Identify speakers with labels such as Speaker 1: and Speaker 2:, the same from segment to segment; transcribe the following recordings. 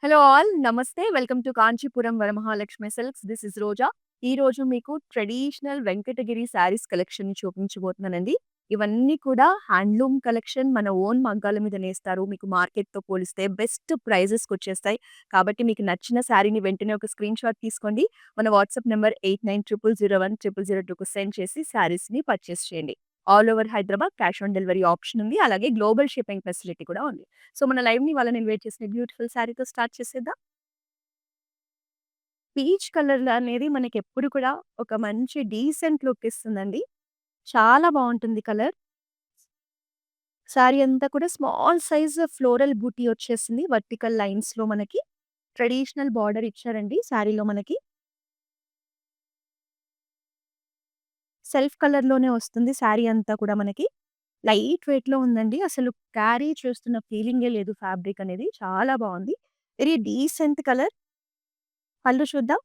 Speaker 1: Hello all. నమస్తే. Welcome to Kanchipuram Varamahalakshmi silks. This is Roja. ఈరోజు మీకు ట్రెడిషనల్ వెంకటగిరి శారీస్ కలెక్షన్‌ని చూపించబోతున్నానండి. ఇవన్నీ కూడా హ్యాండ్లూమ్ కలెక్షన్. మన ఓన్ మగ్గాల మీద నేస్తారు. మీకు మార్కెట్‌తో పోలిస్తే బెస్ట్ ప్రైజెస్‌కొచ్చేస్తాయి. కాబట్టి మీకు నచ్చిన శారీని వెంటనే ఒక స్క్రీన్‌షాట్ తీసుకోండి. మన వాట్సాప్ నంబర్ 8900010002కు సెండ్ చేసి శారీస్‌ని పర్చేస్ చేయండి. All over Hyderabad cash on delivery option ఉంది. అలాగే గ్లోబల్ షిప్పింగ్ ఫెసిలిటీ కూడా ఉంది. సో, మన లైవ్‌ని ఇవాళ నేను వెయిట్ చేసిన బ్యూటిఫుల్ శారీతో స్టార్ట్ చేసేద్దాం. పీచ్ కలర్ అనేది మనకెప్పుడు కూడా ఒక మంచి డీసెంట్ లుక్ ఇస్తుందండి. చాలా బావుంటుంది కలర్. శారీ అంతా కూడా స్మాల్ సైజ్ ఫ్లోరల్ బూటీ వచ్చేసింది. వర్టికల్ లైన్స్‌లో మనకి ట్రెడిషనల్ బార్డర్ ఇచ్చారండి శారీలో మనకి. సెల్ఫ్ కలర్‌లోనే వస్తుంది శారీ అంతా కూడా మనకి. లైట్ వెయిట్‌లో ఉందండి. అసలు క్యారీ చేస్తున్న ఫీలింగే లేదు ఫ్యాబ్రిక్ అనేది. చాలా బావుంది. Very decent colour. పళ్ళు చూద్దాం.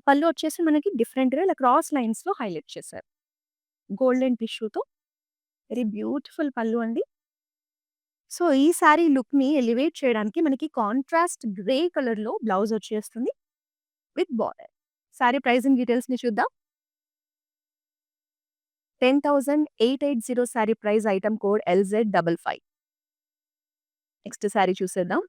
Speaker 1: పళ్ళు వచ్చేసి మనకి డిఫరెంట్‌గా ఇలా క్రాస్ లైన్స్‌లో హైలైట్ చేశారు. గోల్డెన్ టిష్యూతో వెరీ బ్యూటిఫుల్ పళ్ళు అండి. సో, ఈ సారీ లుక్‌ని ఎలివేట్ చేయడానికి మనకి కాంట్రాస్ట్ గ్రే కలర్‌లో బ్లౌజ్ వచ్చేస్తుంది విత్ బార్డర్. సారీ ప్రైజింగ్ డీటెయిల్స్‌ని చూద్దాం. 10,880 sorry price item code LZ55. Next sorry చూసేద్దాం.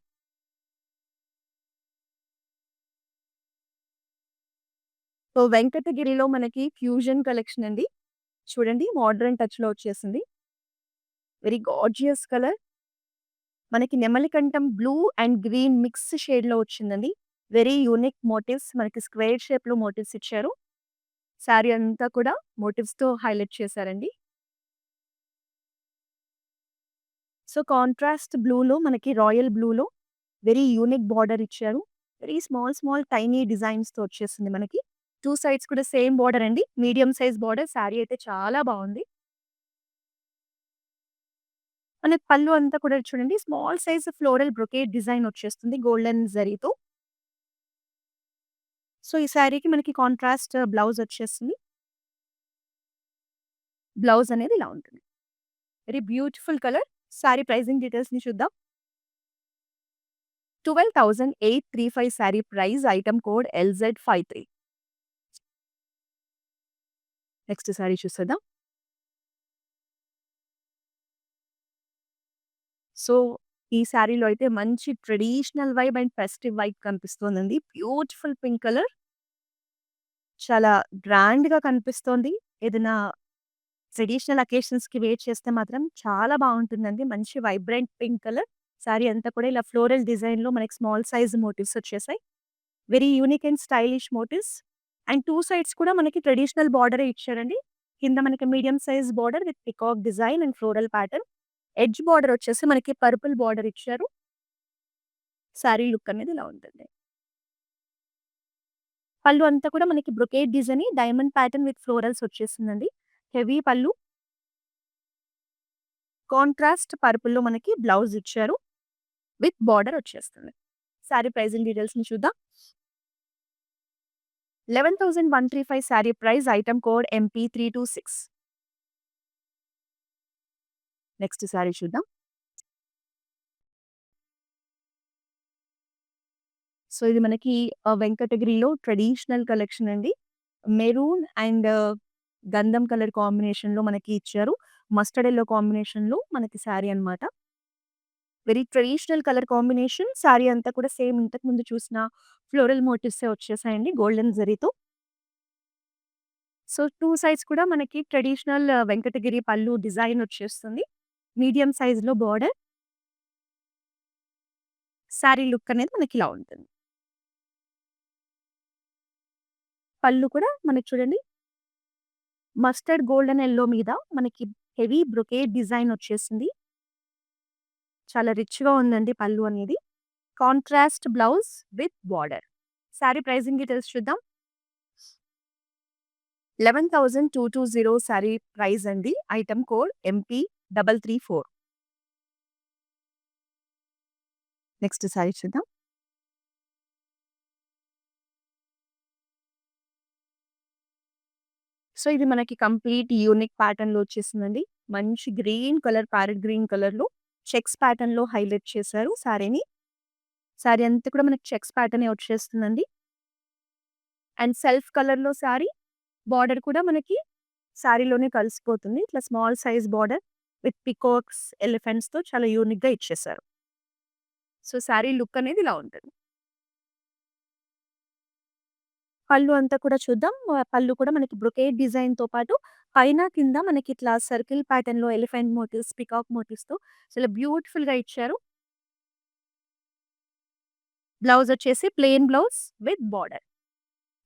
Speaker 1: సో, వెంకటగిరిలో మనకి ఫ్యూజన్ కలెక్షన్ అండి. చూడండి మోడర్న్ టచ్‌లో వచ్చేసింది. Very gorgeous colour. మనకి నెమలికంఠం బ్లూ అండ్ గ్రీన్ మిక్స్ షేడ్‌లో వచ్చిందండి. వెరీ యూనిక్ మోటివ్స్ మనకి స్క్వేర్ షేప్‌లో మోటివ్స్ ఇచ్చారు. శారీ అంతా కూడా మోటివ్స్‌తో హైలైట్ చేశారండి. సో, కాంట్రాస్ట్ బ్లూలో మనకి రాయల్ బ్లూలో వెరీ యూనిక్ బార్డర్ ఇచ్చారు. వెరీ స్మాల్ స్మాల్ టైనీ డిజైన్స్‌తో వచ్చేసింది మనకి. 2 సైడ్స్ కూడా సేమ్ బార్డర్ అండి. Medium size border. శారీ అయితే చాలా బావుంది. మనకి పళ్ళు అంతా కూడా చూడండి small size floral brocade design వచ్చేస్తుంది గోల్డెన్ జరీతో. సో, ఈ శారీకి మనకి కాంట్రాస్ట్ బ్లౌజ్ వచ్చేస్తుంది. బ్లౌజ్ అనేది ఇలా ఉంటుంది. Very beautiful colour. Sari pricing డీటెయిల్స్‌ని చూద్దాం. 12,835 sari price item code LZ53. Next sari చూసేద్దాం. సో, ఈ శారీలో అయితే మంచి traditional vibe and festive vibe కనిపిస్తోందండి. Beautiful pink colour. చాలా గ్రాండ్‌గా కనిపిస్తోంది. ఏదైనా ట్రెడిషనల్ అకేషన్స్‌కి వేర్ చేస్తే మాత్రం చాలా బావుంటుందండి. మంచి వైబ్రెంట్ పింక్ కలర్. శారీ అంతా కూడా ఇలా ఫ్లోరల్ డిజైన్‌లో మనకి స్మాల్ సైజ్ మోటివ్స్ వచ్చేసాయి. Very unique and stylish motifs. And 2 sides కూడా మనకి ట్రెడిషనల్ బార్డరే ఇచ్చారండి. కింద మనకి medium size border with peacock design and floral pattern. Edge border వచ్చేసి మనకి పర్పుల్ బార్డర్ ఇచ్చారు. శారీ లుక్ అనేది ఇలా ఉంటుంది. పళ్ళు అంతా కూడా మనకి brocade design diamond pattern with florals వచ్చేసిందండి. హెవీ పళ్ళు. కాంట్రాస్ట్ పర్పుల్‌లో మనకి బ్లౌజ్ ఇచ్చారు. విత్ బార్డర్ వచ్చేస్తుంది. శారీ ప్రైజింగ్ డీటెయిల్స్‌ని చూద్దాం. 11,135 sari price item code MP326. Next sari చూద్దాం. సో, ఇది మనకి వెంకటగిరిలో ట్రెడిషనల్ కలెక్షన్ అండి. మెరూన్ అండ్ గంధం కలర్ కాంబినేషన్‌లో మనకి ఇచ్చారు. మస్టర్డ్ యెల్లో కాంబినేషన్‌లో మనకి శారీ అన్నమాట. Very traditional colour combination. Sari అంతా కూడా సేమ్ ఇంతకుముందు చూసిన ఫ్లోరల్ మోటివ్సే వచ్చేసాయండి గోల్డెన్ జరీతో. సో, 2 సైడ్స్ కూడా మనకి ట్రెడిషనల్ వెంకటగిరి పళ్ళు డిజైన్ వచ్చేస్తుంది. మీడియం సైజ్‌లో బార్డర్. శారీ లుక్ అనేది మనకిలా ఉంటుంది. పళ్ళు కూడా మనకి చూడండి మస్టర్డ్ గోల్డెన్ యెల్లో మీద మనకి హెవీ బ్రొకేట్ డిజైన్ వచ్చేసింది. చాలా రిచ్‌గా ఉందండి పళ్ళు అనేది. Contrast blouse with border. Sari pricing details చూద్దాం. 11,220 శారీ ప్రైస్ అండి. Item code MP334. Next sari చూద్దాం. సో, ఇది మనకి కంప్లీట్ యూనిక్ ప్యాటర్న్‌లో వచ్చేసిందండి. మంచి గ్రీన్ కలర్ ప్యారెట్ గ్రీన్ కలర్‌లో చెక్స్ ప్యాటర్న్‌లో హైలైట్ చేశారు శారీని. శారీ అంతా కూడా మనకి చెక్స్ ప్యాటర్నే వచ్చేస్తుందండి. అండ్ సెల్ఫ్ కలర్‌లో శారీ, బార్డర్ కూడా మనకి శారీలోనే కలిసిపోతుంది. ఇట్లా small size border with peacocks, ఎలిఫెంట్స్‌తో చాలా యూనిక్‌గా ఇచ్చేశారు. సో, శారీ లుక్ అనేది ఇలా ఉంటుంది. పళ్ళు అంతా కూడా చూద్దాం. పళ్ళు కూడా మనకి బ్రొకేడ్ డిజైన్‌తో పాటు పైన, కింద మనకి ఇట్లా సర్కిల్ ప్యాటర్న్‌లో ఎలిఫెంట్ మోటివ్స్, పీకాక్ మోటివ్స్‌తో చాలా బ్యూటిఫుల్‌గా ఇచ్చారు. బ్లౌజ్ వచ్చేసి plain blouse with border.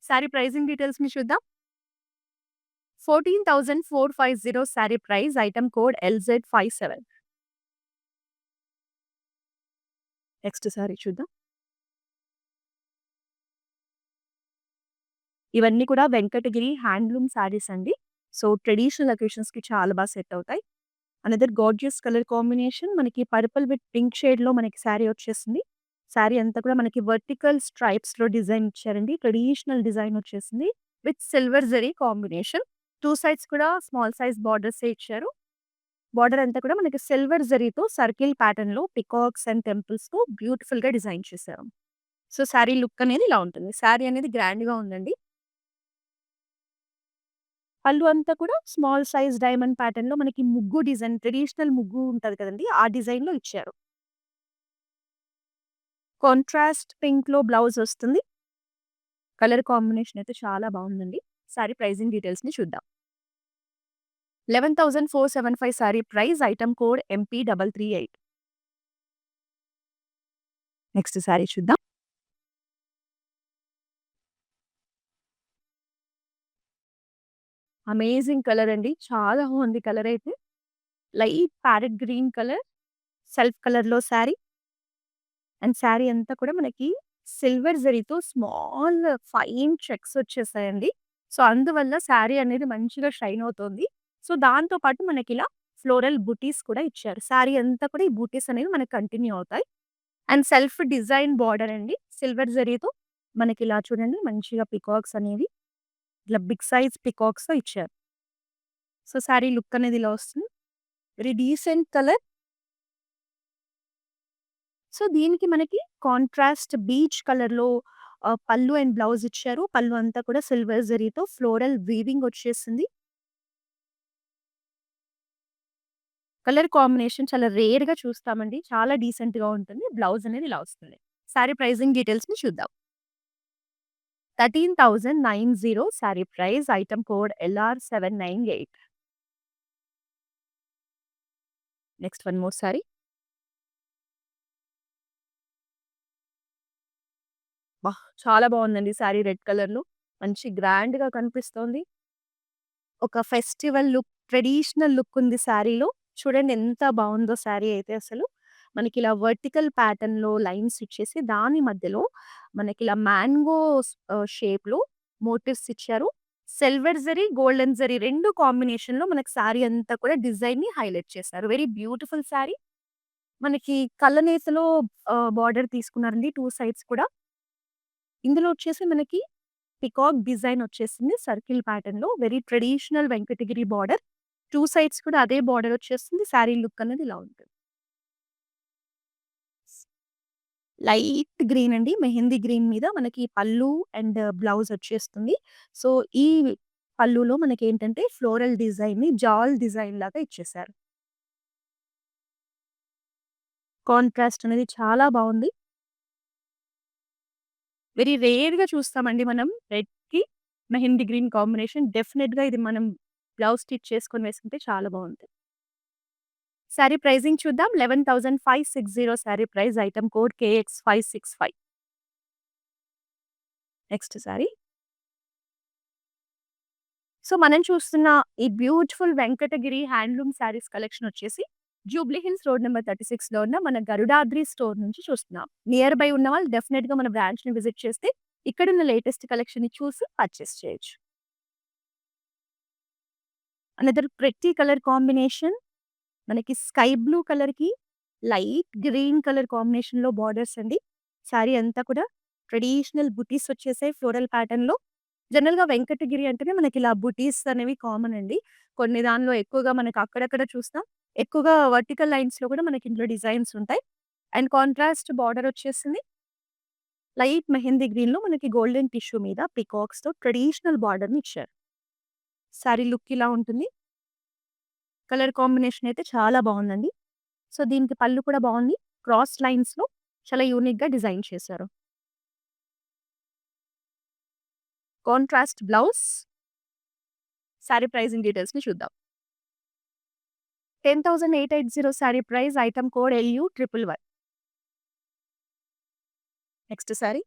Speaker 1: Sari pricing డీటెయిల్స్‌ని చూద్దాం. 14,450 sari price. Item code LZ57. Next sari చూద్దాం. ఇవన్నీ కూడా వెంకటగిరి హ్యాండ్లూమ్ శారీస్ అండి. సో, ట్రెడిషనల్ అకేషన్స్‌కి చాలా సెట్ అవుతాయి. అనదర్ గార్జియస్ కలర్ కాంబినేషన్ మనకి పర్పుల్ విత్ పింక్ షేడ్‌లో మనకి శారీ వచ్చేసింది. శారీ అంతా కూడా మనకి వర్టికల్ స్ట్రైప్స్‌లో డిజైన్ ఇచ్చారండి. ట్రెడిషనల్ డిజైన్ వచ్చేసింది. With silver zari combination. 2 sides కూడా స్మాల్ సైజ్ బార్డర్సే ఇచ్చారు. బార్డర్ అంతా కూడా మనకి సిల్వర్ జరీతో సర్కిల్ ప్యాటర్న్‌లో పికాక్స్ అండ్ టెంపుల్స్‌తో బ్యూటిఫుల్‌గా డిజైన్ చేశారు. సో, శారీ లుక్ అనేది ఇలా ఉంటుంది. శారీ అనేది గ్రాండ్‌గా ఉందండి. పళ్ళు అంతా కూడా స్మాల్ సైజ్ డైమండ్ ప్యాటర్న్‌లో మనకి ముగ్గు డిజైన్, ట్రెడిషనల్ ముగ్గు ఉంటది కదండీ! ఆ డిజైన్‌లో ఇచ్చారు. కాంట్రాస్ట్ పింక్‌లో బ్లౌజ్ వస్తుంది. కలర్ కాంబినేషన్ అయితే చాలా బావుందండి. శారీ ప్రైజింగ్ డీటెయిల్స్‌ని చూద్దాం. 11,475 sari price. Item code MP338. Next sari చూద్దాం. అమేజింగ్ కలర్ అండి. చాలా బావుంది కలర్ అయితే. Light parrot green colour, self కలర్‌లో శారీ. అండ్ శారీ అంతా కూడా మనకి సిల్వర్ జరీతో స్మాల్ ఫైన్ చెక్స్ వచ్చేసాయండి. సో, అందువల్ల శారీ అనేది మంచిగా షైన్ అవుతోంది. సో, దాంతో పాటు మనకిలా ఫ్లోరల్ బుటీస్ కూడా ఇచ్చారు. శారీ అంతా కూడా ఈ బుటీస్ అనేవి మనకు కంటిన్యూ అవుతాయి. అండ్ సెల్ఫ్ డిజైన్ బార్డర్ అండి. సిల్వర్ జరీతో మనకిలా చూడండి మంచిగా పికాక్స్ అనేవి ఇట్లా బిగ్ సైజ్ పికాక్స్‌తో ఇచ్చారు. సో, శారీ లుక్ అనేది ఇలా వస్తుంది. Very decent colour. సో, దీనికి మనకి కాంట్రాస్ట్ బీచ్ కలర్‌లో పళ్ళు అండ్ బ్లౌజ్ ఇచ్చారు. పళ్ళు అంతా కూడా సిల్వర్ జరీతో ఫ్లోరల్ వీవింగ్ వచ్చేసింది. కలర్ కాంబినేషన్ చాలా రేర్‌గా చూస్తామండి. చాలా డీసెంట్‌గా ఉంటుంది. బ్లౌజ్ అనేది ఇలా వస్తుంది. సారీ ప్రైజింగ్ డీటెయిల్స్‌ని చూద్దాం. 13,990 sorry price. Item code LR798. Next one more sorry. అబ్బా! చాలా బావుందండి సారీ రెడ్ కలర్‌లో. మంచి గ్రాండ్‌గా కనిపిస్తోంది. ఒక ఫెస్టివల్ లుక్, ట్రెడిషనల్ లుక్ ఉంది శారీలో. చూడండి ఎంత బావుందో శారీ అయితే అసలు. మనకిలా వర్టికల్ ప్యాటర్న్‌లో లైన్స్ ఇచ్చేసి దాని మధ్యలో మనకిలా మ్యాంగోస్ షేప్‌లో మోటివ్స్ ఇచ్చారు. సిల్వర్ జరీ, గోల్డెన్ జరీ 2 కాంబినేషన్‌లో మనకి శారీ అంతా కూడా డిజైన్‌ని హైలైట్ చేశారు. Very beautiful sari. మనకి కళ్ళనేతలో బార్డర్ తీసుకున్నారండి 2 సైడ్స్ కూడా. ఇందులో వచ్చేసి మనకి పికాక్ డిజైన్ వచ్చేసింది సర్కిల్ ప్యాటర్న్‌లో. Very traditional Venkatagiri border. 2 sides కూడా అదే బార్డర్ వచ్చేస్తుంది. శారీ లుక్ అనేది ఇలా ఉంటుంది. లైట్ గ్రీన్ అండి. మెహందీ గ్రీన్ మీద మనకి పళ్ళు అండ్ బ్లౌజ్ వచ్చేస్తుంది. సో, ఈ పళ్ళులో మనకేంటంటే ఫ్లోరల్ డిజైన్‌ని జాల్ డిజైన్ లాగా ఇచ్చేశారు. కాంట్రాస్ట్ అనేది చాలా బావుంది. వెరీ రేర్‌గా చూస్తామండి మనం రెడ్‌కి మెహందీ గ్రీన్ కాంబినేషన్. డెఫినిట్‌గా ఇది మనం బ్లౌజ్ స్టిచ్ చేసుకొని వేసుకుంటే చాలా బావుంటది. సారీ ప్రైజింగ్ చూద్దాం. 11,560 sorry price. Item code KX565. Next sorry. So, మనం చూస్తున్న ఈ beautiful Venkatagiri handloom saris collection వచ్చేసి జూబ్లీ హిల్స్ రోడ్ నంబర్ 36లో ఉన్న మన గరుడాద్రి స్టోర్ నుంచి చూస్తున్నాం. నియర్ బై ఉన్న వాళ్ళు డెఫినిట్‌గా మన బ్రాంచ్‌ని విజిట్ చేస్తే ఇక్కడున్న లేటెస్ట్ కలెక్షన్‌ని చూసి పర్చేస్ చేయొచ్చు. Another pretty colour combination. మనకి స్కై బ్లూ కలర్‌కి లైట్ గ్రీన్ కలర్ కాంబినేషన్‌లో బార్డర్స్ అండి. శారీ అంతా కూడా ట్రెడిషనల్ బుటీస్ వచ్చేసాయి ఫ్లోరల్ ప్యాటర్న్‌లో. జనరల్‌గా వెంకటగిరి అంటేనే మనకిలా బుటీస్ అనేవి కామన్ అండి. కొన్ని దానిలో ఎక్కువగా మనకు అక్కడక్కడ చూస్తాం. ఎక్కువగా వర్టికల్ లైన్స్‌లో కూడా మనకి ఇందులో డిజైన్స్ ఉంటాయి. అండ్ కాంట్రాస్ట్ బార్డర్ వచ్చేసింది. లైట్ మెహందీ గ్రీన్‌లో మనకి గోల్డెన్ టిష్యూ మీద పీకాక్స్‌తో ట్రెడిషనల్ బార్డర్‌ని ఇచ్చారు. సారీ లుక్ ఇలా ఉంటుంది. కలర్ కాంబినేషన్ అయితే చాలా బావుందండి. సో, దీనికి పళ్ళు కూడా బావుంది. క్రాస్ లైన్స్‌లో చాలా యూనిక్‌గా డిజైన్ చేశారు. Contrast blouse. సారీ ప్రైజింగ్ డీటెయిల్స్‌ని చూద్దాం. 10,880 sorry price. Item code LU111. Next sorry.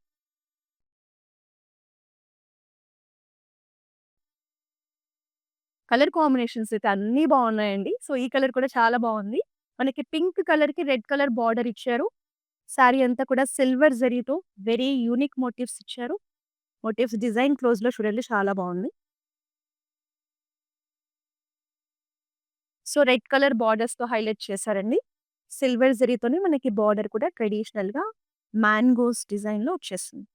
Speaker 1: Colour combinations అయితే అన్నీ బావున్నాయండి. సో, ఈ కలర్ కూడా చాలా బావుంది. మనకి పింక్ కలర్‌కి రెడ్ కలర్ బార్డర్ ఇచ్చారు. సారీ అంతా కూడా సిల్వర్ జరీతో వెరీ యూనిక్ మోటివ్స్ ఇచ్చారు. మోటివ్స్ డిజైన్ క్లోజ్‌లో చూడండి చాలా బావుంది. సో, రెడ్ కలర్ బార్డర్స్‌తో హైలైట్ చేశారండి. సిల్వర్ జరీతోనే మనకి బార్డర్ కూడా ట్రెడిషనల్‌గా మ్యాంగోస్ డిజైన్‌లో వచ్చేస్తుంది.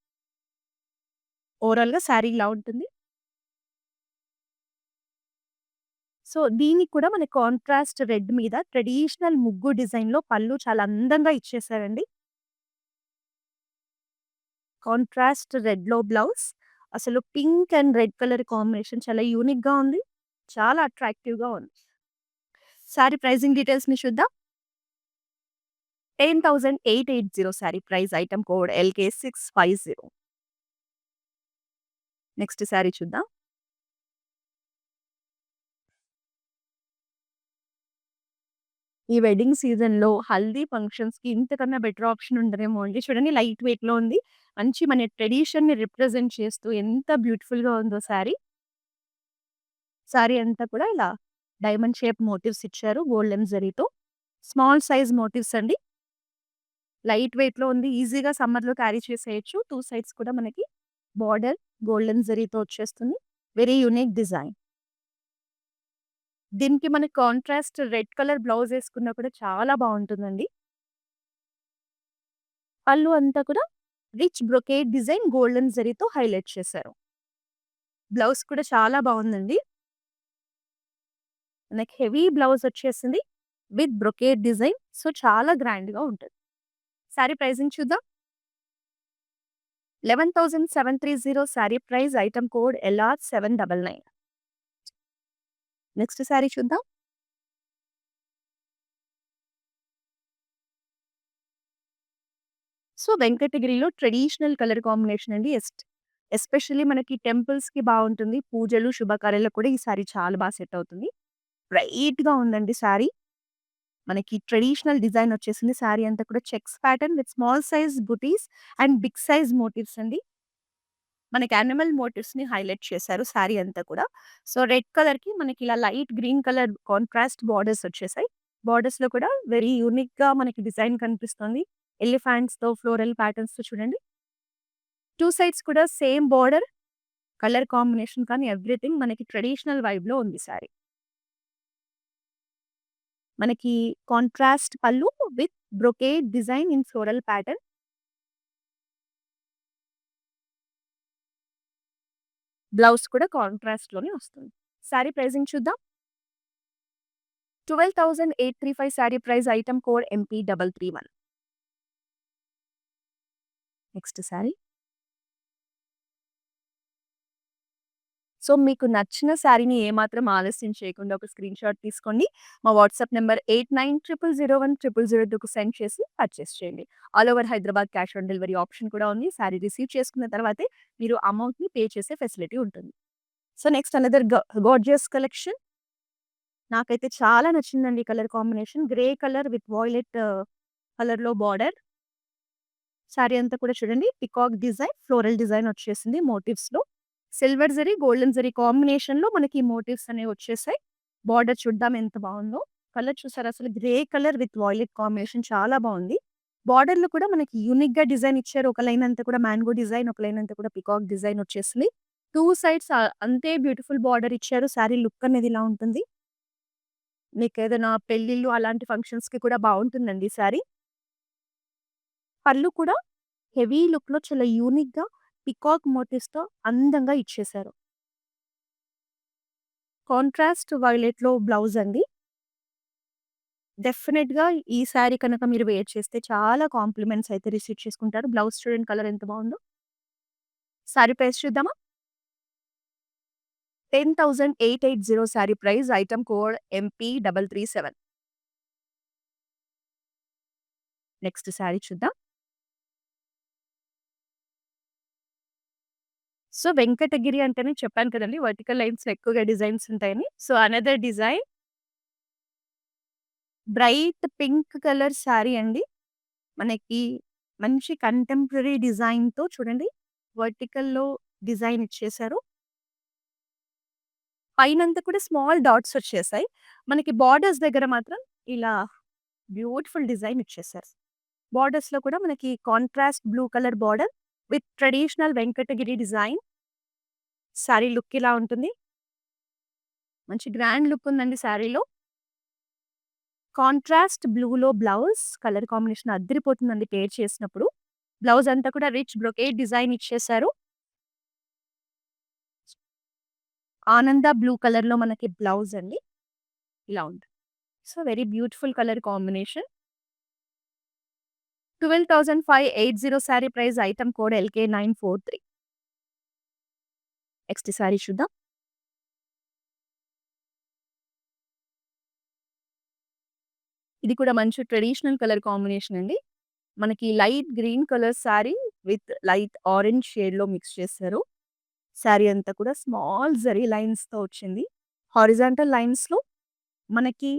Speaker 1: ఓవరాల్‌గా సారీ ఇలా ఉంటుంది. సో, దీనికి కూడా మన కాంట్రాస్ట్ రెడ్ మీద ట్రెడిషనల్ ముగ్గు డిజైన్‌లో పళ్ళు చాలా అందంగా ఇచ్చేసారండి. కాంట్రాస్ట్ రెడ్‌లో బ్లౌజ్. అసలు pink and red colour combination చాలా యూనిక్‌గా ఉంది. చాలా అట్రాక్టివ్‌గా ఉంది. సారీ ప్రైజింగ్ డీటెయిల్స్‌ని చూద్దాం. 10,880 sorry price. Item code LK650. Next sorry చూద్దాం. ఈ వెడ్డింగ్ సీజన్‌లో హల్దీ ఫంక్షన్స్‌కి ఇంతకన్నా బెటర్ ఆప్షన్ ఉండదేమో అండి. చూడండి లైట్ వెయిట్‌లో ఉంది. మంచి మన ట్రెడిషన్‌ని రిప్రజెంట్ చేస్తూ ఎంత బ్యూటిఫుల్‌గా ఉందో సారీ. సారీ అంతా కూడా ఇలా డైమండ్ షేప్ మోటివ్స్ ఇచ్చారు గోల్డెన్ జరీతో. స్మాల్ సైజ్ మోటివ్స్ అండి. లైట్ వెయిట్‌లో ఉంది. ఈజీగా సమ్మర్‌లో క్యారీ చేసేయొచ్చు. 2 సైడ్స్ కూడా మనకి బార్డర్ గోల్డెన్ జరీతో వచ్చేస్తుంది. Very unique design. దీనికి మనకి కాంట్రాస్ట్ రెడ్ కలర్ బ్లౌజ్ ఏసుకున్నా కూడా చాలా బావుంటుందండి. పళ్ళు అంతా కూడా రిచ్ బ్రొకేడ్ డిజైన్ గోల్డెన్ జరీతో హైలైట్ చేశారు. బ్లౌజ్ కూడా చాలా బావుందండి. మనకి హెవీ బ్లౌజ్ వచ్చేసింది విత్ బ్రొకేడ్ డిజైన్. సో, చాలా గ్రాండ్‌గా ఉంటది. సారీ ప్రైజింగ్ చూద్దాం. 11,730 sorry price. Item code LR799. Next sorry చూద్దాం. సో, వెంకటగిరిలో ట్రెడిషనల్ కలర్ కాంబినేషన్ అండి. ఎస్పెషల్లీ మనకి టెంపుల్స్‌కి బావుంటుంది. పూజలు, శుభకార్యాలకు కూడా ఈ సారీ చాలా సెట్ అవుతుంది. బ్రైట్‌గా ఉందండి సారీ. మనకి ట్రెడిషనల్ డిజైన్ వచ్చేసింది. సారీ అంతా కూడా checks pattern with small size buttis and big size motifs అండి. మనకి యానిమల్ మోటివ్స్‌ని హైలైట్ చేశారు సారీ అంతా కూడా. సో, రెడ్ కలర్‌కి మనకి ఇలా light green colour contrast borders వచ్చేసాయి. బార్డర్స్‌లో కూడా వెరీ యూనిక్‌గా మనకి డిజైన్ కనిపిస్తుంది. ఎలిఫాంట్స్‌తో ఫ్లోరల్ ప్యాటర్న్స్‌తో చూడండి. 2 సైడ్స్ కూడా సేమ్ బార్డర్, కలర్ కాంబినేషన్ కానీ ఎవ్రీథింగ్ మనకి ట్రెడిషనల్ వైబ్‌లో ఉంది సారీ. మనకి కాంట్రాస్ట్ పళ్ళు with brocade design in floral pattern. Blouse కూడా కాంట్రాస్ట్‌లోనే వస్తుంది. సారీ ప్రైజింగ్ చూద్దాం. 12,835 sorry price. Item code MP331. Next sorry. So, మీకు నచ్చిన సారీని ఏమాత్రం ఆలస్యం చేయకుండా ఒక స్క్రీన్‌షాట్ తీసుకోండి. మా వాట్సాప్ నంబర్ 8900010002కి సెండ్ చేసి పర్చేస్ చేయండి. All over Hyderabad cash on delivery option కూడా ఉంది. సారీ రిసీవ్ చేసుకున్న తర్వాతే మీరు అమౌంట్‌ని పే చేసే ఫెసిలిటీ ఉంటుంది. So, next another gorgeous collection. నాకైతే చాలా నచ్చిందండి colour combination. Grey colour with violet కలర్‌లో బార్డర్. సారీ అంతా కూడా చూడండి పికాక్ డిజైన్, ఫ్లోరల్ డిజైన్ వచ్చేసింది మోటివ్స్‌లో. సిల్వర్ జరీ, గోల్డెన్ జరీ కాంబినేషన్‌లో మనకి మోటివ్స్ అనేవి వచ్చేసాయి. బార్డర్ చూద్దాం ఎంత బావుందో. కలర్ చూసారా అసలు grey colour with violet combination చాలా బావుంది. బార్డర్‌లో కూడా మనకి యూనిక్‌గా డిజైన్ ఇచ్చారు. ఒక లైన్ అంతా కూడా మ్యాంగో డిజైన్, ఒక లైన్ అంతా కూడా పికాక్ డిజైన్ వచ్చేసింది. 2 సైడ్స్ అంతే బ్యూటిఫుల్ బార్డర్ ఇచ్చారు. సారీ లుక్ అనేది ఇలా ఉంటుంది. మీకేదైనా పెళ్ళిళ్ళు అలాంటి ఫంక్షన్స్‌కి కూడా బావుంటుందండి ఈ సారీ. పళ్ళు కూడా హెవీ లుక్‌లో చాలా యూనిక్‌గా పికాక్ మోటివ్స్‌తో అందంగా ఇచ్చేశారు. కాంట్రాస్ట్ వైలెట్‌లో బ్లౌజ్ అండి. డెఫినిట్‌గా ఈ శారీ కనుక మీరు వేర్ చేస్తే చాలా కాంప్లిమెంట్స్ అయితే రిసీవ్ చేసుకుంటారు. బ్లౌజ్ చూడండి కలర్ ఎంత బావుందో. శారీ ప్రైస్ చూద్దామా? 10,880 sari price. Item code MP337. Next sari చూద్దాం. సో, వెంకటగిరి అంటేనే చెప్పాను కదండీ! వర్టికల్ లైన్స్‌లో ఎక్కువగా డిజైన్స్ ఉంటాయని. So, another design bright pink colour sari అండి. మనకి మంచి కంటెంపరరీ డిజైన్‌తో చూడండి వర్టికల్‌లో డిజైన్ ఇచ్చేశారు. పైనంతా కూడా స్మాల్ డాట్స్ వచ్చేసాయి. మనకి బార్డర్స్ దగ్గర మాత్రం ఇలా బ్యూటిఫుల్ డిజైన్ ఇచ్చేసారు. బార్డర్స్‌లో కూడా మనకి contrast blue colour border with traditional Venkatagiri design. Sari look ఇలా ఉంటుంది. మంచి గ్రాండ్ లుక్ ఉందండి శారీలో. కాంట్రాస్ట్ బ్లూలో బ్లౌజ్ కలర్ కాంబినేషన్ అద్దిరిపోతుందండి పేర్ చేసినప్పుడు. బ్లౌజ్ అంతా కూడా రిచ్ బ్రొకేడ్ డిజైన్ ఇచ్చేసారు. ఆనంద బ్లూ కలర్‌లో మనకి బ్లౌజ్ అండి. ఇలా ఉంది. So, very beautiful colour combination. 12,580 sari price. Item code LK943. Next sari చూద్దాం. ఇది కూడా మంచి ట్రెడిషనల్ కలర్ కాంబినేషన్ అండి. మనకి light green colour sari with light orange షేడ్‌లో మిక్స్ చేశారు. శారీ అంతా కూడా స్మాల్ జరీ లైన్స్‌తో వచ్చింది. హారిజాంటల్ లైన్స్‌లో మనకి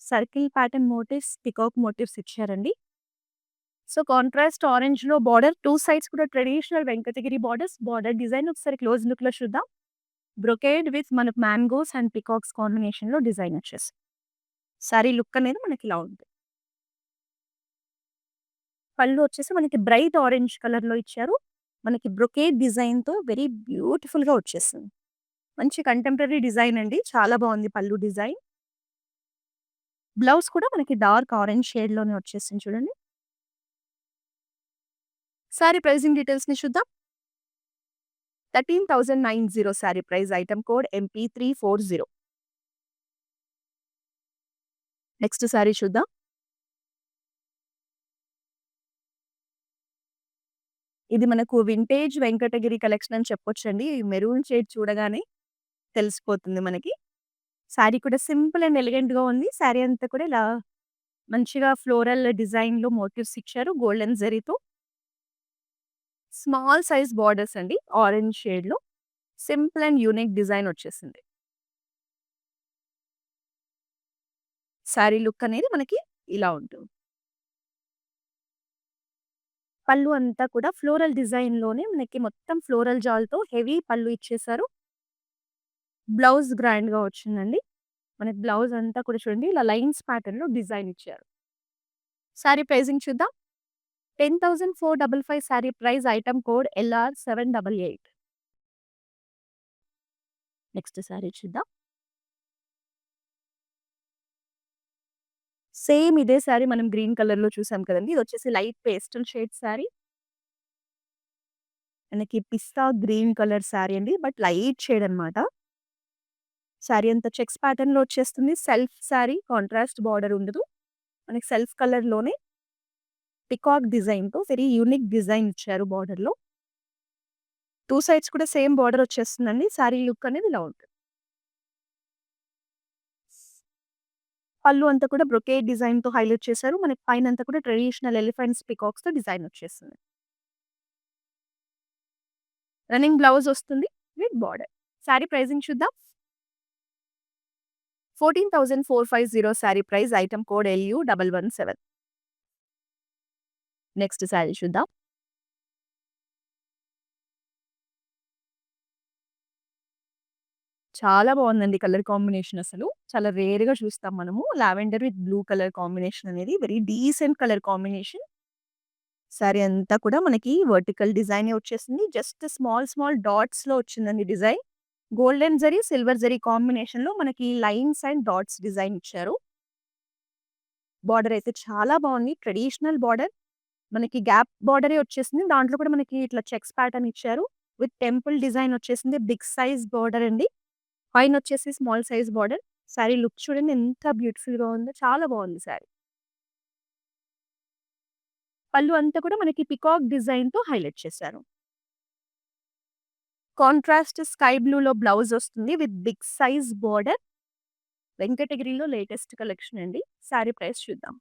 Speaker 1: circle pattern motifs, peacock motifs ఇచ్చారండి. సో, కాంట్రాస్ట్ ఆరెంజ్‌లో బార్డర్ 2 సైడ్స్ కూడా traditional Venkatagiri borders. Border design ఒకసారి క్లోజ్ లుక్‌లో చూద్దాం. బ్రొకేడ్ విత్ మనకు మ్యాంగోస్ అండ్ పికాక్స్ కాంబినేషన్‌లో డిజైన్ వచ్చేసి. శారీ లుక్ అనేది మనకి ఇలా ఉంది. పళ్ళు వచ్చేసి మనకి బ్రైట్ ఆరెంజ్ కలర్‌లో ఇచ్చారు. మనకి బ్రొకేడ్ డిజైన్‌తో వెరీ బ్యూటిఫుల్‌గా వచ్చేసింది. మంచి కంటెంపరరీ డిజైన్ అండి. చాలా బావుంది పళ్ళు డిజైన్. బ్లౌజ్ కూడా మనకి డార్క్ ఆరెంజ్ షేడ్‌లోనే వచ్చేసింది చూడండి. శారీ ప్రైజింగ్ డీటెయిల్స్‌ని చూద్దాం. 13,990 sari price. Item code MP340. Next sari చూద్దాం. ఇది మనకు వింటేజ్ వెంకటగిరి కలెక్షన్ అని చెప్పొచ్చండి. ఈ మెరూన్ షేడ్ చూడగానే తెలిసిపోతుంది మనకి. శారీ కూడా సింపుల్ అండ్ ఎలిగెంట్‌గా ఉంది. శారీ అంతా కూడా ఇలా మంచిగా ఫ్లోరల్ డిజైన్‌లో మోటివ్స్ ఇచ్చారు గోల్డెన్ జరీతో. స్మాల్ సైజ్ బార్డర్స్ అండి ఆరెంజ్ షేడ్‌లో. సింపుల్ అండ్ యూనిక్ డిజైన్ వచ్చేసింది. శారీ లుక్ అనేది మనకి ఇలా ఉంటుంది. పళ్ళు అంతా కూడా ఫ్లోరల్ డిజైన్‌లోనే మనకి మొత్తం ఫ్లోరల్ జాల్‌తో హెవీ పళ్ళు ఇచ్చేసారు. బ్లౌజ్ గ్రాండ్‌గా వచ్చిందండి. మనకి బ్లౌజ్ అంతా కూడా చూడండి ఇలా లైన్స్ ప్యాటర్న్‌లో డిజైన్ ఇచ్చారు. శారీ ప్రైజింగ్ చూద్దాం. 10,455 sari price. Item code LR788. Next sari చూద్దాం. సేమ్ ఇదే శారీ మనం గ్రీన్ కలర్‌లో చూసాం కదండీ! ఇదొచ్చేసి లైట్ పేస్టల్ షేడ్ శారీ. మనకి పిస్తా గ్రీన్ కలర్ శారీ అండి. బట్ లైట్ షేడ్ అన్నమాట. శారీ అంతా చెక్స్ ప్యాటర్న్‌లో వచ్చేస్తుంది. సెల్ఫ్ శారీ కాంట్రాస్ట్ బార్డర్ ఉండదు. మనకి సెల్ఫ్ కలర్‌లోనే పికాక్ డిజైన్‌తో వెరీ యూనిక్ డిజైన్ ఇచ్చారు బార్డర్‌లో. 2 సైడ్స్ కూడా సేమ్ బార్డర్ వచ్చేస్తుందండి. శారీ లుక్ అనేది ఇలా ఉంటుంది. పళ్ళు అంతా కూడా బ్రొకేడ్ డిజైన్‌తో హైలైట్ చేశారు. మనకి పైనంతా కూడా ట్రెడిషనల్ ఎలిఫెంట్స్, పికాక్స్‌తో డిజైన్ వచ్చేస్తుంది. రన్నింగ్ బ్లౌజ్ వస్తుంది విత్ బార్డర్. శారీ ప్రైజింగ్ చూద్దాం. 14,450 sari price. Item code LU117. Next sari చూద్దాం. చాలా బావుందండి కలర్ కాంబినేషన్ అసలు. చాలా రేర్‌గా చూస్తాం మనము. Lavender with blue colour combination అనేది very decent colour combination. Sari అంతా కూడా మనకి వర్టికల్ డిజైనే వచ్చేసింది. జస్ట్ స్మాల్ డాట్స్‌లో వచ్చిందండి design. Golden zari, silver zari కాంబినేషన్‌లో మనకి లైన్స్ అండ్ డాట్స్ డిజైన్ ఇచ్చారు. బార్డర్ అయితే చాలా బావుంది. Traditional border. మనకి గ్యాప్ బార్డరే వచ్చేసింది. దాంట్లో కూడా మనకి ఇట్లా చెక్స్ ప్యాటర్న్ ఇచ్చారు. విత్ టెంపుల్ డిజైన్ వచ్చేసింది. బిగ్ సైజ్ బార్డర్ అండి. పైనొచ్చేసి small size border. Sari look చూడండి ఎంత బ్యూటిఫుల్‌గా ఉందో. చాలా బావుంది శారీ. పళ్ళు అంతా కూడా మనకి పికాక్ డిజైన్‌తో హైలైట్ చేశారు. కాంట్రాస్ట్ స్కై బ్లూలో బ్లౌజ్ వస్తుంది విత్ బిగ్ సైజ్ బోర్డర్. వెంకటగిరిలో లేటెస్ట్ కలెక్షన్ అండి. శారీ ప్రైస్ చూద్దాం.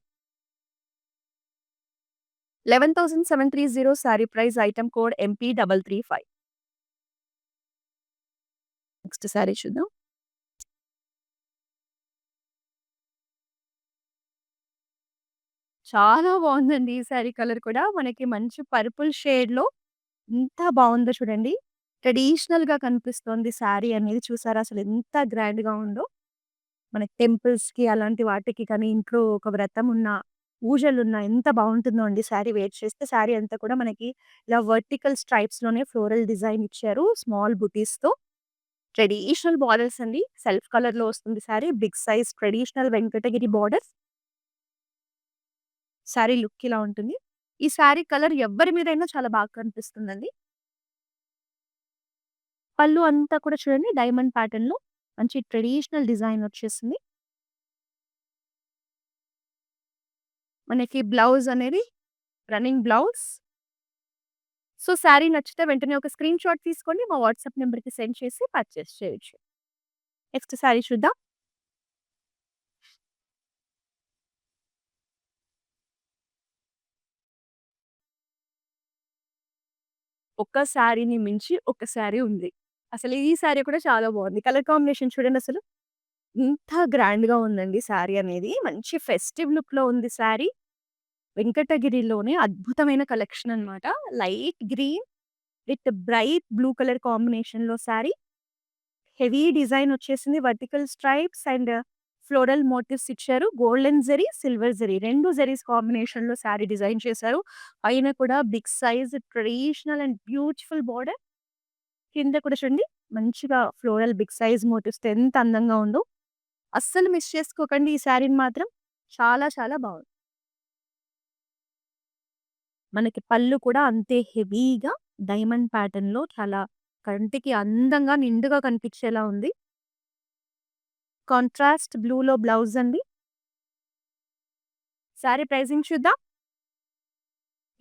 Speaker 1: 11,730 sari price item code MP335. Next sari చూద్దాం. చాలా బావుందండి ఈ శారీ కలర్ కూడా. మనకి మంచి పర్పుల్ షేడ్‌లో ఎంత బావుందో చూడండి. ట్రెడిషనల్‌గా కనిపిస్తోంది శారీ అనేది చూసారా అసలు ఎంత గ్రాండ్‌గా ఉందో. మనకి టెంపుల్స్‌కి అలాంటి వాటికి కానీ, ఇంట్లో ఒక వ్రతం ఉన్నా, పూజలున్నా ఎంత బావుంటుందో అండి శారీ వేర్ చేస్తే. శారీ అంతా కూడా మనకి ఇలా వర్టికల్ స్ట్రైప్స్‌లోనే ఫ్లోరల్ డిజైన్ ఇచ్చారు. స్మాల్ బుటీస్‌తో. ట్రెడిషనల్ బోర్డర్స్ అండి. సెల్ఫ్ కలర్‌లో వస్తుంది sari. Big size traditional Venkatagiri borders. Sari look ఇలా ఉంటుంది. ఈ శారీ కలర్ ఎవ్వరి మీదైనా చాలా బాగా కనిపిస్తుందండి. పళ్ళు అంతా కూడా చూడండి డైమండ్ ప్యాటర్న్‌లో మంచి ట్రెడిషనల్ డిజైన్ వచ్చేసింది. మనకి బ్లౌజ్ అనేది రన్నింగ్ బ్లౌజ్. సో, శారీ నచ్చితే వెంటనే ఒక స్క్రీన్ షాట్ తీసుకోండి. మా వాట్సాప్ నంబర్‌కి సెండ్ చేసి పర్చేస్ చేయొచ్చు. నెక్స్ట్ శారీ చూద్దాం. ఒక్క శారీని మించి ఒక శారీ ఉంది. అసలు ఈ శారీ కూడా చాలా బావుంది. కలర్ కాంబినేషన్ చూడండసలు. ఎంత గ్రాండ్‌గా ఉందండి శారీ అనేది. మంచి ఫెస్టివ్ లుక్‌లో ఉంది శారీ. వెంకటగిరిలోనే అద్భుతమైన కలెక్షన్ అన్నమాట. Light green with bright blue colour కాంబినేషన్‌లో శారీ. హెవీ డిజైన్ వచ్చేసింది. Vertical stripes and floral motifs ఇచ్చారు. గోల్డెన్ జరీ, సిల్వర్ జరీ 2 జరీస్ కాంబినేషన్‌లో శారీ డిజైన్ చేశారు. పైన కూడా big size traditional and beautiful border. కింద కూడా చూడండి మంచిగా ఫ్లోరల్ బిగ్ సైజ్ మోటివ్స్‌తో ఎంత అందంగా ఉందో. అస్సలు మిస్ చేసుకోకండి ఈ శారీని మాత్రం. చాలా చాలా బావుంది. మనకి పళ్ళు కూడా అంతే హెవీగా డైమండ్ ప్యాటర్న్‌లో చాలా కంటికి అందంగా, నిండుగా కనిపించేలా ఉంది. కాంట్రాస్ట్ బ్లూలో బ్లౌజ్ అండి. శారీ ప్రైజింగ్ చూద్దాం.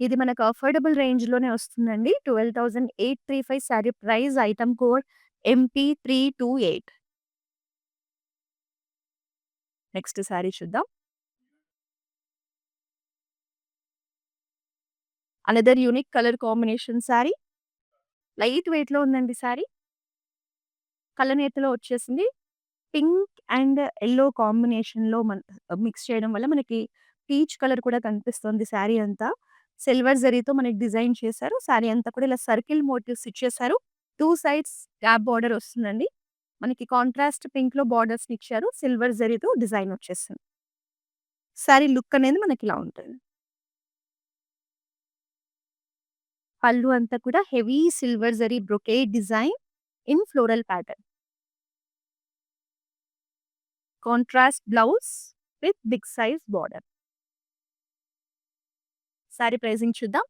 Speaker 1: ఇది మనకు అఫోర్డబుల్ రేంజ్‌లోనే వస్తుందండి. 12,835 sari price item code MP328. Next sari చూద్దాం. Another unique colour combination sari. Light వెయిట్‌లో ఉందండి శారీ. కళ్ళనేతలో వచ్చేసింది. పింక్ అండ్ యెల్లో కాంబినేషన్‌లో మిక్స్ చేయడం వల్ల మనకి పీచ్ కలర్ కూడా కనిపిస్తుంది శారీ అంతా. సిల్వర్ జరీతో మనకి డిజైన్ చేశారు. శారీ అంతా కూడా ఇలా సర్కిల్ మోటివ్స్ ఇచ్చేశారు. 2 సైడ్స్ గ్యాప్ బోర్డర్ వస్తుందండి. మనకి కాంట్రాస్ట్ పింక్‌లో బోర్డర్స్‌ని ఇచ్చారు. సిల్వర్ జరీతో డిజైన్ వచ్చేసింది. శారీ లుక్ అనేది మనకిలా ఉంటుంది. పళ్ళు అంతా కూడా heavy silver zari brocade design in floral pattern. Contrast blouse with big size border. Sari pricing చూద్దాం.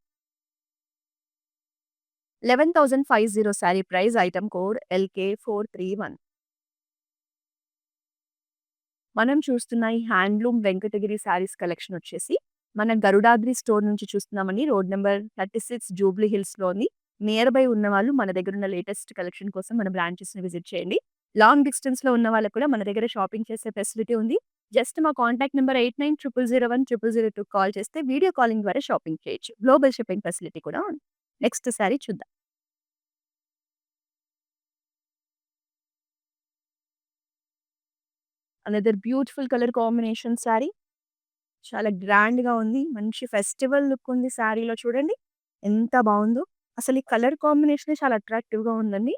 Speaker 1: 11,550 sari price item code LK431. మనం చూస్తున్న ఈ హ్యాండ్లూమ్ వెంకటగిరి శారీస్ కలెక్షన్ వచ్చేసి మన గరుడాద్రి స్టోర్ నుంచి చూస్తున్నామండి. రోడ్ నంబర్ 36 జూబ్లీ హిల్స్‌లోని. నియర్ బై ఉన్నవాళ్ళు మన దగ్గర ఉన్న లేటెస్ట్ కలెక్షన్ కోసం మన బ్రాంచెస్‌ని విజిట్ చేయండి. లాంగ్ డిస్టెన్స్‌లో ఉన్న వాళ్ళకి కూడా మన దగ్గర షాపింగ్ చేసే ఫెసిలిటీ ఉంది. జస్ట్ మా కాంటాక్ట్ నంబర్ 8900010002 కాల్ చేస్తే వీడియో కాలింగ్ ద్వారా షాపింగ్ చేయొచ్చు. గ్లోబల్ షిప్పింగ్ ఫెసిలిటీ కూడా ఉంది. నెక్స్ట్ శారీ చూద్దాం. Another beautiful colour combination sari. చాలా గ్రాండ్‌గా ఉంది. మంచి ఫెస్టివల్ లుక్ ఉంది శారీలో చూడండి. ఎంత బావుందో. అసలు ఈ కలర్ కాంబినేషనే చాలా అట్రాక్టివ్‌గా ఉందండి.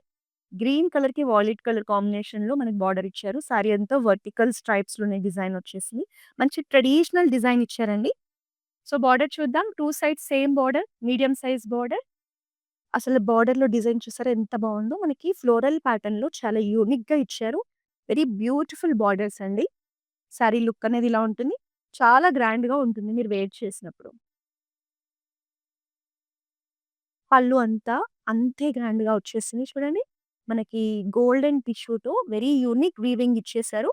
Speaker 1: గ్రీన్ కలర్‌కి వాయిలెట్ కలర్ కాంబినేషన్‌లో మనకి బార్డర్ ఇచ్చారు. శారీ అంతా వర్టికల్ స్ట్రైప్స్‌లోనే డిజైన్ వచ్చేసింది. మంచి ట్రెడిషనల్ డిజైన్ ఇచ్చారండి. సో, బార్డర్ చూద్దాం. 2 sides same border. Medium size border. అసలు బార్డర్‌లో డిజైన్ చూసారా ఎంత బావుందో. మనకి ఫ్లోరల్ ప్యాటర్న్‌లో చాలా యూనిక్‌గా ఇచ్చారు. వెరీ బ్యూటిఫుల్ బార్డర్స్ అండి. శారీ లుక్ అనేది ఇలా ఉంటుంది. చాలా గ్రాండ్‌గా ఉంటుంది మీరు వేర్ చేసినప్పుడు. పళ్ళు అంతా అంతే గ్రాండ్‌గా వచ్చేసింది చూడండి. మనకి గోల్డెన్ టిష్యూతో వెరీ యూనిక్ వీవింగ్ ఇచ్చేసారు.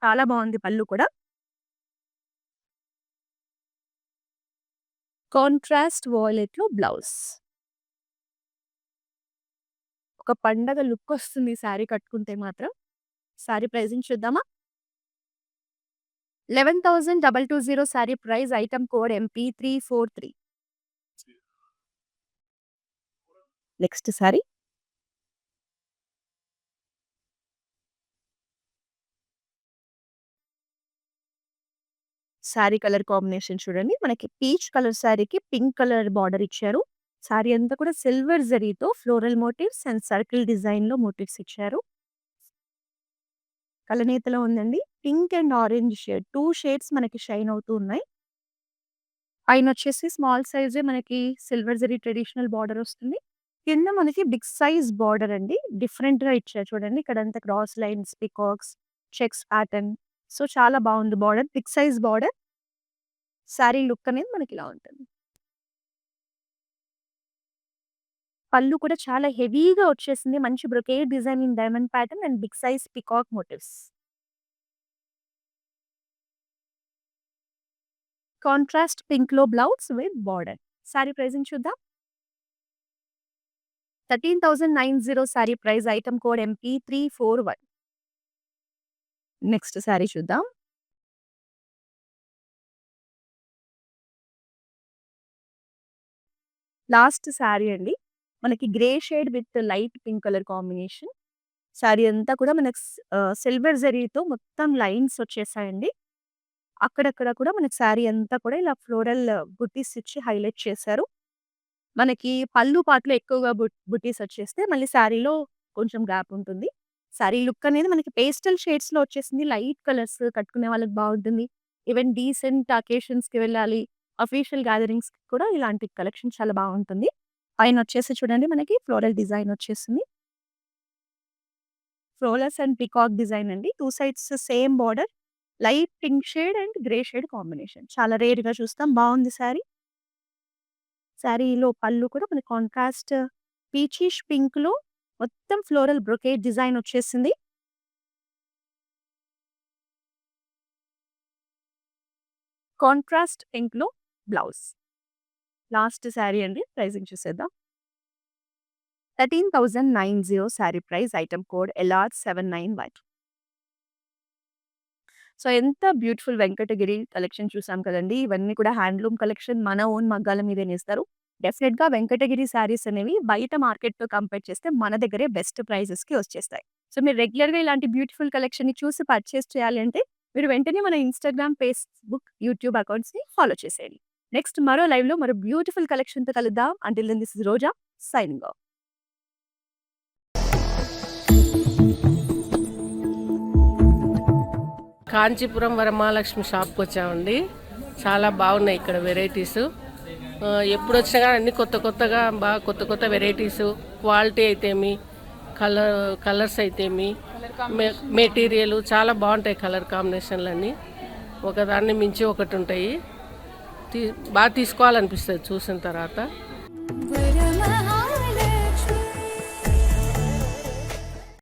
Speaker 1: చాలా బాగుంది పళ్ళు కూడా. కాంట్రాస్ట్ వాయిలెట్‌లో బ్లౌజ్. ఒక పండగ లుక్ వస్తుంది ఈ శారీ కట్టుకుంటే మాత్రం. శారీ ప్రైజింగ్ చూద్దామా? 11,220 sari price. Item code MP343. Next sari. Sari colour combination చూడండి. మనకి పీచ్ కలర్ శారీకి పింక్ కలర్ బార్డర్ ఇచ్చారు. శారీ అంతా కూడా సిల్వర్ జరీతో ఫ్లోరల్ మోటివ్స్ అండ్ సర్కిల్ డిజైన్‌లో మోటివ్స్ ఇచ్చారు. కలనేతలో ఉందండి. Pink and orange shade 2 shades మనకి షైన్ అవుతూ ఉన్నాయి. పైనొచ్చేసి స్మాల్ సైజే మనకి సిల్వర్ జరీ ట్రెడిషనల్ బార్డర్ వస్తుంది. కింద మనకి బిగ్ సైజ్ బార్డర్ అండి. డిఫరెంట్‌గా ఇచ్చారు చూడండి. ఇక్కడంతా cross lines, peacocks, checks pattern. So, చాలా బావుంది border. Big size border. Sari look అనేది మనకిలా ఉంటుంది. పళ్ళు కూడా చాలా హెవీగా వచ్చేసింది. మంచి brocade design in diamond pattern and big size peacock motifs. Contrast పింక్‌లో blouse with border. Sari pricing చూద్దాం. 13,990 sari price. Item code MP341. Next sari చూద్దాం. లాస్ట్ శారీ అండి. మనకి grey shade with light pink colour combination. Sari అంతా కూడా మనకు సిల్వర్ జరీతో మొత్తం లైన్స్ వచ్చేసాయండి. అక్కడక్కడ కూడా మనకి శారీ అంతా కూడా ఇలా ఫ్లోరల్ బుట్టీస్ ఇచ్చి హైలైట్ చేశారు. మనకి పళ్ళు పార్ట్‌లో ఎక్కువగా బుట్టీస్ వచ్చేస్తే మళ్ళీ శారీలో కొంచెం గ్యాప్ ఉంటుంది. శారీ లుక్ అనేది మనకి పేస్టల్ షేడ్స్‌లో వచ్చేసింది. లైట్ కలర్స్ కట్టుకునే వాళ్ళకి బావుంటుంది. ఈవెన్ డీసెంట్ అకేషన్స్‌కి వెళ్ళాలి, అఫీషియల్ గ్యాదరింగ్స్‌కి కూడా ఇలాంటి కలెక్షన్ చాలా బావుంటుంది. పైనొచ్చేసి చూడండి మనకి ఫ్లోరల్ డిజైన్ వచ్చేసింది. ఫ్లోరల్స్ అండ్ పీకాక్ డిజైన్ అండి. 2 sides same border. Light pink shade and grey shade combination. చాలా రేర్‌గా చూస్తాం. బావుంది శారీ. శారీలో పళ్ళు కూడా మనకి కాంట్రాస్ట్ పీచిష్ పింక్‌లో మొత్తం ఫ్లోరల్ బ్రొకేడ్ డిజైన్ వచ్చేసింది. కాంట్రాస్ట్ పింక్‌లో బ్లౌజ్. లాస్ట్ శారీ అండి. ప్రైజింగ్ చూసేద్దాం. 13,990 sari price. Item code LR791. So, ఎంత బ్యూటిఫుల్ వెంకటగిరి కలెక్షన్ చూసాం కదండీ! ఇవన్నీ కూడా హ్యాండ్లూమ్ కలెక్షన్. మన ఓన్ మగ్గాల మీదే నేస్తారు. డెఫినిట్‌గా వెంకటగిరి శారీస్ అనేవి బయట మార్కెట్‌తో కంపేర్ చేస్తే మన దగ్గరే బెస్ట్ ప్రైజెస్‌కి వచ్చేస్తాయి. సో, మీరు రెగ్యులర్‌గా ఇలాంటి బ్యూటిఫుల్ కలెక్షన్‌ని చూసి పర్చేస్ చేయాలి అంటే మీరు వెంటనే మన ఇన్‌స్టాగ్రామ్, ఫేస్‌బుక్, యూట్యూబ్ అకౌంట్స్‌ని ఫాలో చేసేయండి. నెక్స్ట్ మరో లైవ్‌లో మరో బ్యూటిఫుల్ కలెక్షన్‌తో కలుద్దాం. Until then this is Roja signing off.
Speaker 2: Kanchipuram Varamahalakshmi షాప్కి వచ్చామండి. చాలా బాగున్నాయి ఇక్కడ వెరైటీస్. ఎప్పుడు వచ్చినా కానీ అన్ని కొత్తగా బాగా కొత్త వెరైటీసు. క్వాలిటీ అయితేమి, కలర్స్ అయితేమి, మెటీరియల్ చాలా బాగుంటాయి. కలర్ కాంబినేషన్లు అన్నీ ఒకదాన్ని మించి ఒకటి ఉంటాయి. బాగా తీసుకోవాలనిపిస్తుంది చూసిన తర్వాత.